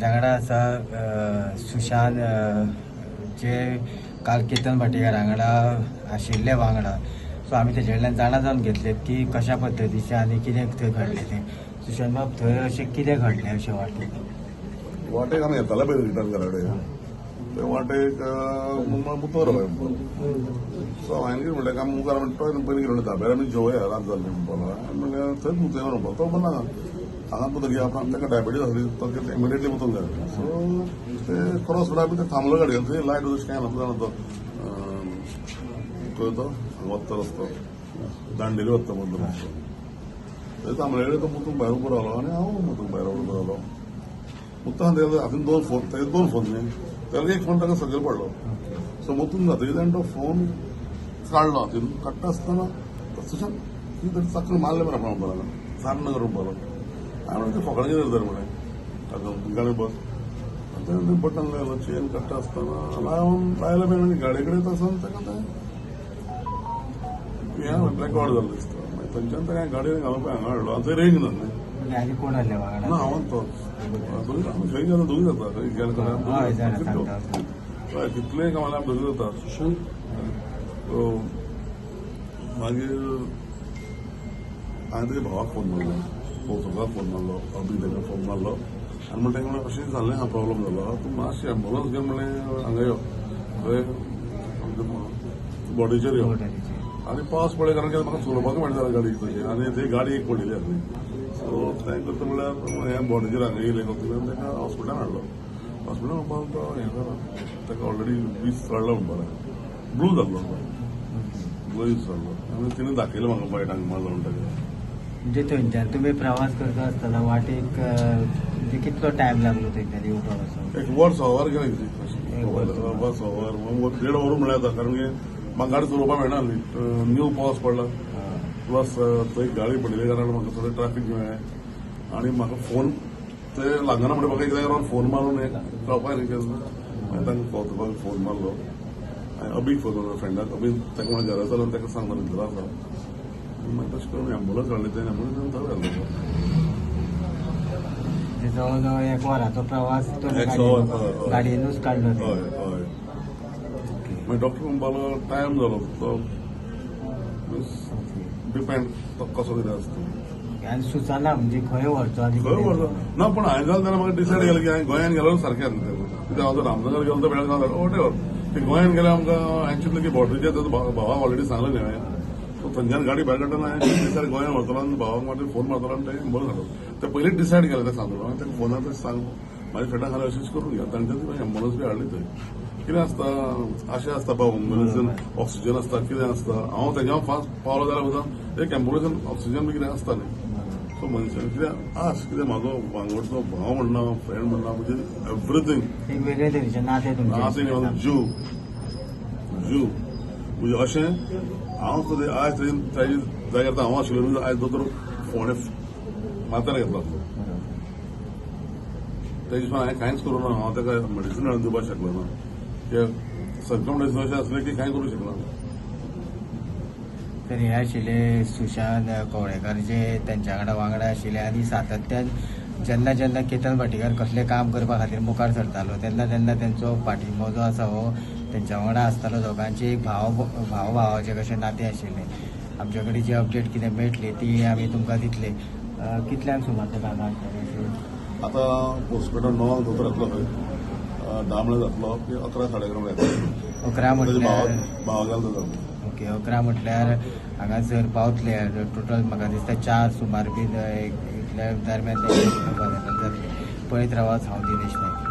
वांगडा आसा सुशांत जे काल केतन भाटेकार वांगडा आशिल्ले वांगडा. सो आमी तेजे कडल्यान जाणा जावन घेतलेत की कशा पद्दतीचे आनी कितें थंय घडलें तें. सुशांत बाब, थंय अशें कितें घडलें अशें वाटेक? वाटेक आमी येताले पळय रिटर्न घरा कडेन ते वाटेक मुतोर सो हांवें कितें म्हणलें आमी मुखार म्हणटा पयलीं कितें म्हणटा धाब्यार आमी जेवया रात जाल्ली म्हणपाक म्हणलें थंयच मुतया म्हणपाक तो म्हणना हांगा मुतक या ताका डायबिटीज आसली तो इमिडिएटली मुतूंक जाय. सो ते क्रॉस रोडार आमी ते थांबलो गाडयेन थंय लायट तशें कांय नासलो जाणा तो खंय तो वत्ता रस्तो दांडेली वत्ता मदलो रस्तो थंय थांबले कडेन तो मुतूंक भायर उबो रावलो आनी हांव मुतूंक भायर उबो रावलो. मुतान तेका हातीन दोन फोन न्ही त्याला एक फोन ताका सकयल पडलो. सो मुतून जातकीर ताणें तो फोन काडलो हातीन काडटा आसतना सुशांत कितें तरी चाकून मारले मरे म्हणपाक लागलो सान्न करून म्हणपाक हांवें म्हणलें तें फकाणाचेर धर म्हणलें ताका गाडी बस तेणें बटन लायलो चेन काडटा आसतना लायलो बी आनी गाडये कडेन आसतना ताका तें हें रेकॉर्ड जाल्लो दिसता. मागीर थंयच्यान ताका गाडयेन घालून हांगा हाडलो आनी थंय रेंज नासलें आनी कोण आसले वांगडा? ना हांव तो खंय गेलो दोगी जाता खंय गेलो हय तितलें कामाला दोगी जाता. मागीर हांवें तेज्या भावाक फोन मारलो कौतुकाक फोन मारलो अभी ताका फोन मारलो आनी म्हणलें ताका म्हणलें अशें जाल्लें हा प्रॉब्लम जालो तूं मातशें एम्बुलन्स घेवन म्हणलें हांगा यो खंय बॉडीचेर यो आनी पावस पडले कारण म्हाका चलोवपाक मेळटा गाडी तशी आनी थंय गाडी एक पडलेली आसली. सो थंय करता म्हणल्यार हें बॉडीचेर हांगा येयलें कौतुकान ताका हॉस्पिटलान हाडलो. हॉस्पिटलान म्हणपाक तो हें जालो ताका ऑलरेडी वीस चडलो म्हणपाक ब्लू जाल्लो ब्लूज जाल्लो आनी तिणें दाखयलो म्हाका बायटांक मारलो म्हणटकीर. म्हणजे थंयच्यान तुमी प्रवास करता आसतना वाटेक म्हणजे कितलो टायम लागलो थंयच्यान येवपाक वचून? एक वर सवार गेलें वर सवार 1.5 वर म्हणल्यार जाता कारण की म्हाका गाडी चलोवपाक मेळना न्ही न्यू पावस पडला प्लस थंय गाडी पडिल्ले कारण म्हाका थोडें ट्रॅफिक मेळ्ळें आनी म्हाका फोन ते लागना म्हणटा म्हाका एक जाग्यार फोन मारून कळपाक न्ही केन्ना मागीर तांकां कौतुकाक फोन मारलो हांवें अभीक फोन मारलो फ्रेंडाक अभी ताका म्हणलें घरा चल आनी ताका सांग म्हणून घरा आसा मागीर तशें करून एम्बुलन्स हाडली ते एम्बुलन्सान थंय घालो. जवळ जवळ एक वराचो प्रवास गाडयेनूच काडलो. हय हय मागीर डॉक्टर म्हणपालो टायम जालो तो डिपेंड तो कसो कितें आसता आनी सुचना म्हणजे खंय व्हरचो आनी खंय व्हरचो ना पूण हांवें जाल्यार म्हाका डिसायड केलें की हांवें गोंयान गेलो सारकें कित्याक हांव जर रामनगर गेलो तर बेळगांव जालो वॉटेवर ते गोंयान गेल्यार आमकां एक्चुअली की बॉर्डरीचेर ताजो भावाक ऑलरेडी सांगलें न्ही हांवें. सो थंयच्यान गाडी भायर काडटना हांवें डिसायड गोंयान व्हरतलो आनी भावाक मागीर फोन मारतलो आनी तें एम्बुलन्स हाडलो. ते पयलींच डिसायड केलें तें सांगलो हांवें ताका फोनार तशें सांग म्हाज्या फ्रेंडाक हांवें अशेंच करून घ्या तांच्यान ती एम्बुलन्स बी हाडली थंय. कितें आसता अशें आसता पळय एम्बुलन्सीन ऑक्सिजन आसता कितें आसता हांव तेज्या फास्ट पावलो जाल्यार उदक एक एम्बुलन्सीन ऑक्सिजन बी कितें आसता न्ही. सो मनशान कितें कितें म्हाजो वांगडचो भाव म्हणना फ्रेंड म्हणना म्हणजे एवरीथींग एक वेगळे तरेचे नाते तुमचे जीव म्हणजे अशें हांव सुद्दां आयज ताजी जाग्यार हांव आशिल्लो न्ही आयज दोतोर फोंडे माथ्यार घेतलो त्या दिसा हांवें कांयच करूं ना हांव ताका मेडिसीन हाडून दिवपाक शकलो ना कित्याक सर्कमस्टन्स अशें आसलें की कांय करूं शकना. तर हे आशिल्ले सुशांत कवळेकर जे तेंच्या वांगडा आशिल्ले आनी सातत्यान जेन्ना जेन्ना केतन भाटेकार कसलें काम करपा खातीर मुखार सरतालो तेन्ना तेन्ना तेंचो पाठिंबो जो आसा हो तेंच्या वांगडा आसतालो. दोगांचे एक भाव भावाचे कशें नातें आशिल्लें. आमचे कडेन जी अपडेट कितें मेळटली ती आमी तुमकां दितले. कितल्यांक सुमार ते कामां हाडटले? आतां हॉस्पिटल 9 दोतोर येतलो खंय 10 म्हळ्यार जातलो की 11 साडे 11 येतलो. 11 म्हटल्यार भाव गेलो तो ओके 11 म्हटल्यार हांगा जर पावतले टोटल म्हाका दिसता 4 सुमार बी इतल्या दरम्यान ते जातले. पळयत रावात हांव दिनेश नायक.